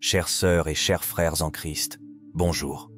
Chères sœurs et chers frères en Christ, bonjour.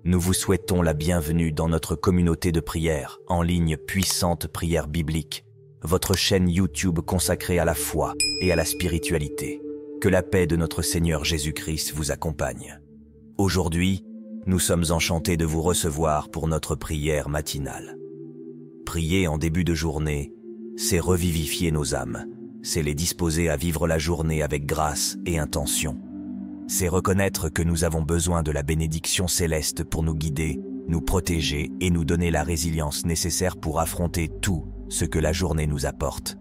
Nous vous souhaitons la bienvenue dans notre communauté de prière, en ligne Puissante Prière Biblique, votre chaîne YouTube consacrée à la foi et à la spiritualité. Que la paix de notre Seigneur Jésus-Christ vous accompagne. Aujourd'hui, nous sommes enchantés de vous recevoir pour notre prière matinale. Prier en début de journée, c'est revivifier nos âmes, c'est les disposer à vivre la journée avec grâce et intention. C'est reconnaître que nous avons besoin de la bénédiction céleste pour nous guider, nous protéger et nous donner la résilience nécessaire pour affronter tout ce que la journée nous apporte.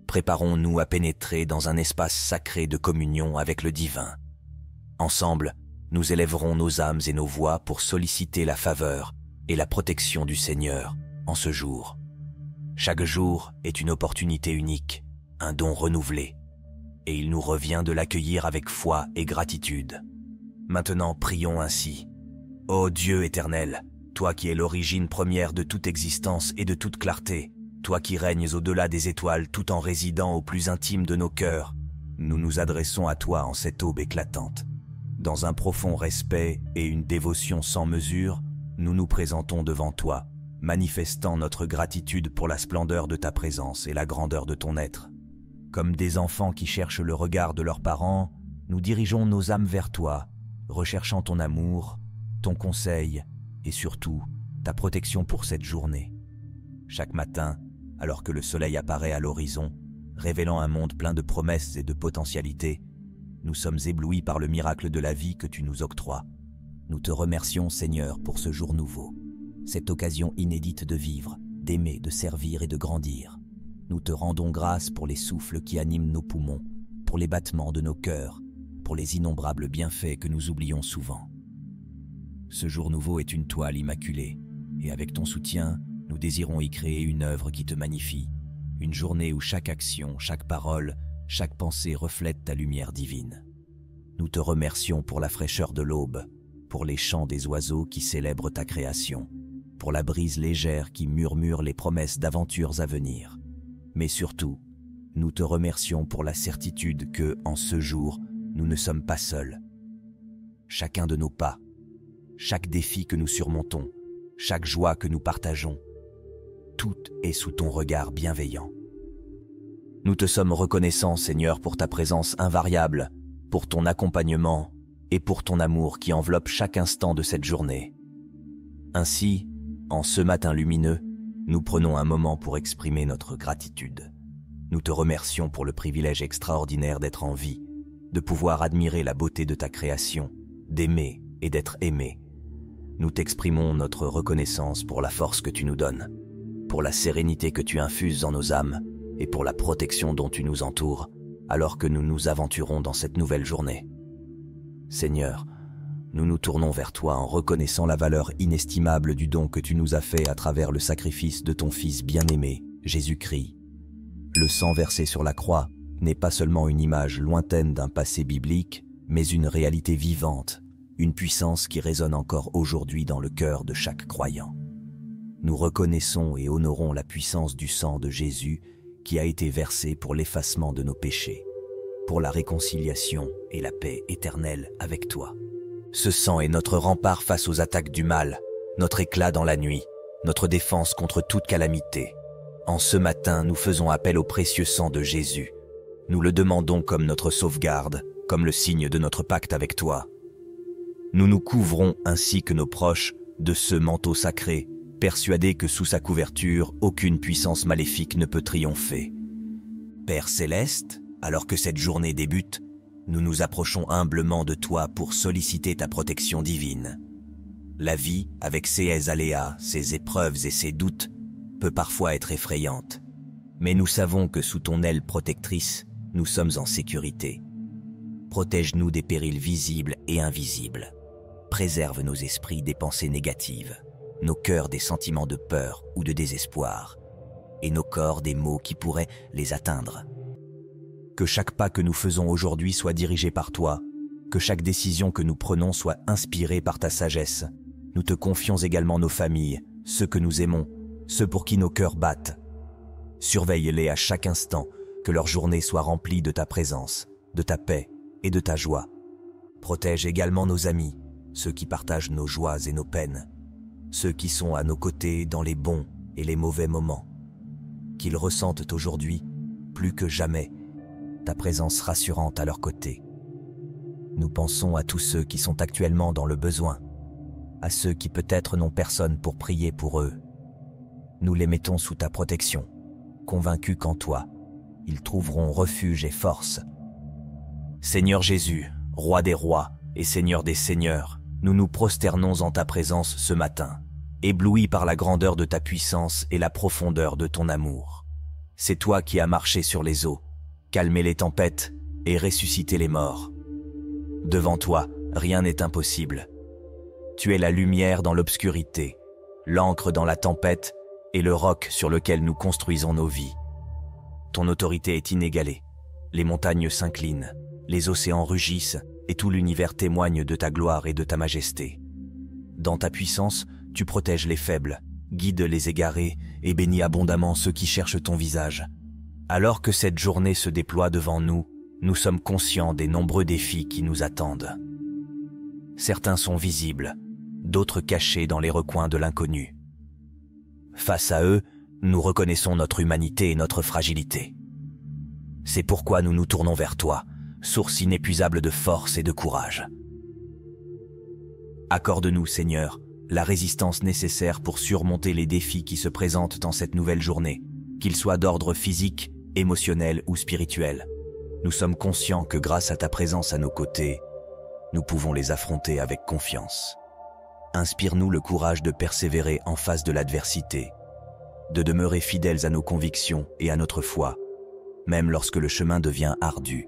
Préparons-nous à pénétrer dans un espace sacré de communion avec le divin. Ensemble, nous élèverons nos âmes et nos voix pour solliciter la faveur et la protection du Seigneur en ce jour. Chaque jour est une opportunité unique, un don renouvelé, et il nous revient de l'accueillir avec foi et gratitude. Maintenant, prions ainsi. Ô Dieu éternel, toi qui es l'origine première de toute existence et de toute clarté, toi qui règnes au-delà des étoiles tout en résidant au plus intime de nos cœurs, nous nous adressons à toi en cette aube éclatante. Dans un profond respect et une dévotion sans mesure, nous nous présentons devant toi, manifestant notre gratitude pour la splendeur de ta présence et la grandeur de ton être. Comme des enfants qui cherchent le regard de leurs parents, nous dirigeons nos âmes vers toi, recherchant ton amour, ton conseil et surtout ta protection pour cette journée. Chaque matin, alors que le soleil apparaît à l'horizon, révélant un monde plein de promesses et de potentialités, nous sommes éblouis par le miracle de la vie que tu nous octroies. Nous te remercions, Seigneur, pour ce jour nouveau, cette occasion inédite de vivre, d'aimer, de servir et de grandir. Nous te rendons grâce pour les souffles qui animent nos poumons, pour les battements de nos cœurs, pour les innombrables bienfaits que nous oublions souvent. Ce jour nouveau est une toile immaculée, et avec ton soutien, nous désirons y créer une œuvre qui te magnifie, une journée où chaque action, chaque parole, chaque pensée reflète ta lumière divine. Nous te remercions pour la fraîcheur de l'aube, pour les chants des oiseaux qui célèbrent ta création, pour la brise légère qui murmure les promesses d'aventures à venir. Mais surtout, nous te remercions pour la certitude que, en ce jour, nous ne sommes pas seuls. Chacun de nos pas, chaque défi que nous surmontons, chaque joie que nous partageons, tout est sous ton regard bienveillant. Nous te sommes reconnaissants, Seigneur, pour ta présence invariable, pour ton accompagnement et pour ton amour qui enveloppe chaque instant de cette journée. Ainsi, en ce matin lumineux, nous prenons un moment pour exprimer notre gratitude. Nous te remercions pour le privilège extraordinaire d'être en vie, de pouvoir admirer la beauté de ta création, d'aimer et d'être aimé. Nous t'exprimons notre reconnaissance pour la force que tu nous donnes, pour la sérénité que tu infuses dans nos âmes et pour la protection dont tu nous entoures alors que nous nous aventurons dans cette nouvelle journée. Seigneur, nous nous tournons vers toi en reconnaissant la valeur inestimable du don que tu nous as fait à travers le sacrifice de ton Fils bien-aimé, Jésus-Christ. Le sang versé sur la croix n'est pas seulement une image lointaine d'un passé biblique, mais une réalité vivante, une puissance qui résonne encore aujourd'hui dans le cœur de chaque croyant. Nous reconnaissons et honorons la puissance du sang de Jésus qui a été versé pour l'effacement de nos péchés, pour la réconciliation et la paix éternelle avec toi. Ce sang est notre rempart face aux attaques du mal, notre éclat dans la nuit, notre défense contre toute calamité. En ce matin, nous faisons appel au précieux sang de Jésus. Nous le demandons comme notre sauvegarde, comme le signe de notre pacte avec toi. Nous nous couvrons ainsi que nos proches de ce manteau sacré, persuadés que sous sa couverture, aucune puissance maléfique ne peut triompher. Père céleste, alors que cette journée débute, nous nous approchons humblement de toi pour solliciter ta protection divine. La vie, avec ses aléas, ses épreuves et ses doutes, peut parfois être effrayante. Mais nous savons que sous ton aile protectrice, nous sommes en sécurité. Protège-nous des périls visibles et invisibles. Préserve nos esprits des pensées négatives, nos cœurs des sentiments de peur ou de désespoir, et nos corps des maux qui pourraient les atteindre. Que chaque pas que nous faisons aujourd'hui soit dirigé par toi, que chaque décision que nous prenons soit inspirée par ta sagesse. Nous te confions également nos familles, ceux que nous aimons, ceux pour qui nos cœurs battent. Surveille-les à chaque instant, que leur journée soit remplie de ta présence, de ta paix et de ta joie. Protège également nos amis, ceux qui partagent nos joies et nos peines, ceux qui sont à nos côtés dans les bons et les mauvais moments. Qu'ils ressentent aujourd'hui, plus que jamais, ta présence rassurante à leur côté. Nous pensons à tous ceux qui sont actuellement dans le besoin, à ceux qui peut-être n'ont personne pour prier pour eux. Nous les mettons sous ta protection, convaincus qu'en toi, ils trouveront refuge et force. Seigneur Jésus, Roi des rois et Seigneur des seigneurs, nous nous prosternons en ta présence ce matin, éblouis par la grandeur de ta puissance et la profondeur de ton amour. C'est toi qui as marché sur les eaux, calmé les tempêtes et ressuscité les morts. Devant toi, rien n'est impossible. Tu es la lumière dans l'obscurité, l'encre dans la tempête et le roc sur lequel nous construisons nos vies. Ton autorité est inégalée. Les montagnes s'inclinent, les océans rugissent et tout l'univers témoigne de ta gloire et de ta majesté. Dans ta puissance, tu protèges les faibles, guides les égarés et bénis abondamment ceux qui cherchent ton visage. Alors que cette journée se déploie devant nous, nous sommes conscients des nombreux défis qui nous attendent. Certains sont visibles, d'autres cachés dans les recoins de l'inconnu. Face à eux, nous reconnaissons notre humanité et notre fragilité. C'est pourquoi nous nous tournons vers toi, source inépuisable de force et de courage. Accorde-nous, Seigneur, la résistance nécessaire pour surmonter les défis qui se présentent dans cette nouvelle journée, qu'ils soient d'ordre physique, émotionnel ou spirituel. Nous sommes conscients que grâce à ta présence à nos côtés, nous pouvons les affronter avec confiance. Inspire-nous le courage de persévérer en face de l'adversité, de demeurer fidèles à nos convictions et à notre foi, même lorsque le chemin devient ardu.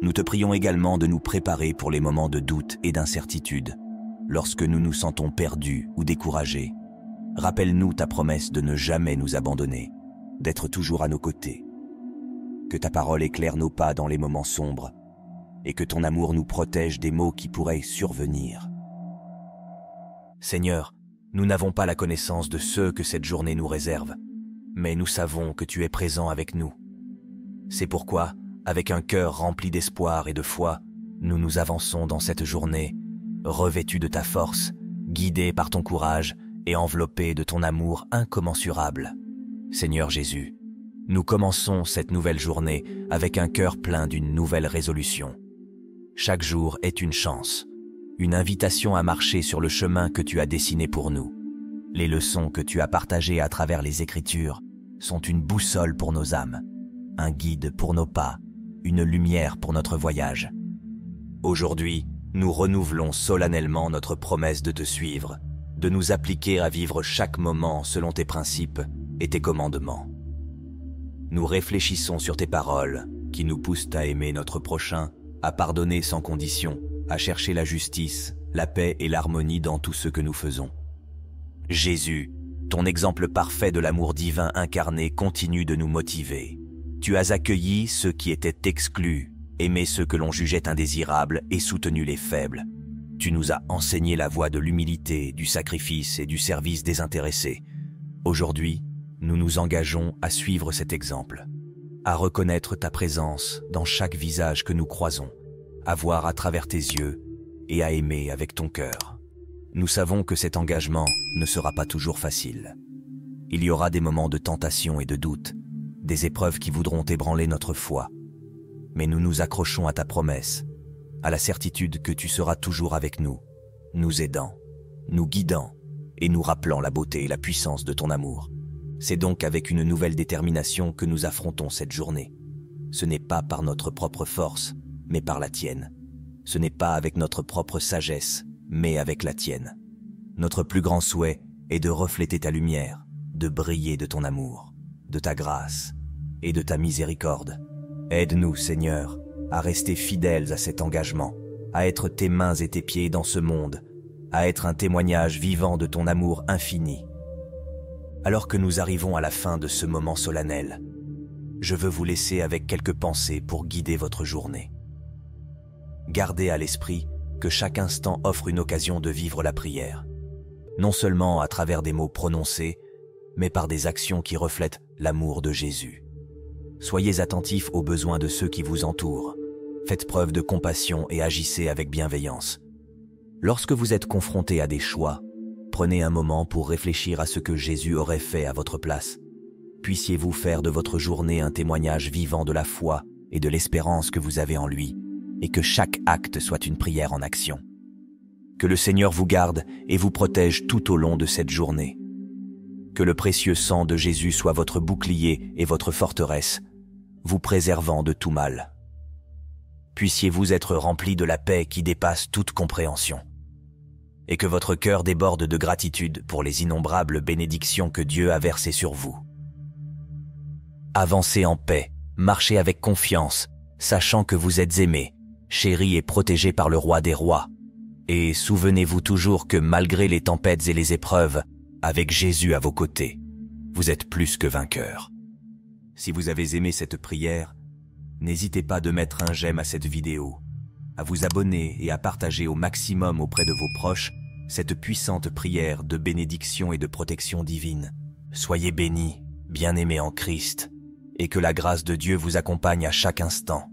Nous te prions également de nous préparer pour les moments de doute et d'incertitude, lorsque nous nous sentons perdus ou découragés. Rappelle-nous ta promesse de ne jamais nous abandonner, d'être toujours à nos côtés. Que ta parole éclaire nos pas dans les moments sombres et que ton amour nous protège des maux qui pourraient survenir. Seigneur, nous n'avons pas la connaissance de ceux que cette journée nous réserve, mais nous savons que tu es présent avec nous. C'est pourquoi, avec un cœur rempli d'espoir et de foi, nous nous avançons dans cette journée, revêtus de ta force, guidés par ton courage et enveloppés de ton amour incommensurable. Seigneur Jésus, nous commençons cette nouvelle journée avec un cœur plein d'une nouvelle résolution. Chaque jour est une chance, une invitation à marcher sur le chemin que tu as dessiné pour nous. Les leçons que tu as partagées à travers les Écritures sont une boussole pour nos âmes, un guide pour nos pas, une lumière pour notre voyage. Aujourd'hui, nous renouvelons solennellement notre promesse de te suivre, de nous appliquer à vivre chaque moment selon tes principes et tes commandements. Nous réfléchissons sur tes paroles qui nous poussent à aimer notre prochain, à pardonner sans condition, à chercher la justice, la paix et l'harmonie dans tout ce que nous faisons. Jésus, ton exemple parfait de l'amour divin incarné continue de nous motiver. Tu as accueilli ceux qui étaient exclus, aimé ceux que l'on jugeait indésirables et soutenu les faibles. Tu nous as enseigné la voie de l'humilité, du sacrifice et du service désintéressé. Aujourd'hui, nous nous engageons à suivre cet exemple, à reconnaître ta présence dans chaque visage que nous croisons, à voir à travers tes yeux et à aimer avec ton cœur. Nous savons que cet engagement ne sera pas toujours facile. Il y aura des moments de tentation et de doute, des épreuves qui voudront ébranler notre foi. Mais nous nous accrochons à ta promesse, à la certitude que tu seras toujours avec nous, nous aidant, nous guidant et nous rappelant la beauté et la puissance de ton amour. C'est donc avec une nouvelle détermination que nous affrontons cette journée. Ce n'est pas par notre propre force, mais par la tienne. Ce n'est pas avec notre propre sagesse, mais avec la tienne. Notre plus grand souhait est de refléter ta lumière, de briller de ton amour, de ta grâce et de ta miséricorde. Aide-nous, Seigneur, à rester fidèles à cet engagement, à être tes mains et tes pieds dans ce monde, à être un témoignage vivant de ton amour infini. Alors que nous arrivons à la fin de ce moment solennel, je veux vous laisser avec quelques pensées pour guider votre journée. Gardez à l'esprit que chaque instant offre une occasion de vivre la prière, non seulement à travers des mots prononcés, mais par des actions qui reflètent l'amour de Jésus. Soyez attentifs aux besoins de ceux qui vous entourent. Faites preuve de compassion et agissez avec bienveillance. Lorsque vous êtes confronté à des choix, prenez un moment pour réfléchir à ce que Jésus aurait fait à votre place. Puissiez-vous faire de votre journée un témoignage vivant de la foi et de l'espérance que vous avez en lui, et que chaque acte soit une prière en action. Que le Seigneur vous garde et vous protège tout au long de cette journée. Que le précieux sang de Jésus soit votre bouclier et votre forteresse, vous préservant de tout mal. Puissiez-vous être remplis de la paix qui dépasse toute compréhension. Et que votre cœur déborde de gratitude pour les innombrables bénédictions que Dieu a versées sur vous. Avancez en paix, marchez avec confiance, sachant que vous êtes aimés, chéris et protégés par le Roi des Rois. Et souvenez-vous toujours que malgré les tempêtes et les épreuves, avec Jésus à vos côtés, vous êtes plus que vainqueurs. Si vous avez aimé cette prière, n'hésitez pas de mettre un j'aime à cette vidéo, à vous abonner et à partager au maximum auprès de vos proches cette puissante prière de bénédiction et de protection divine. Soyez bénis, bien-aimés en Christ, et que la grâce de Dieu vous accompagne à chaque instant.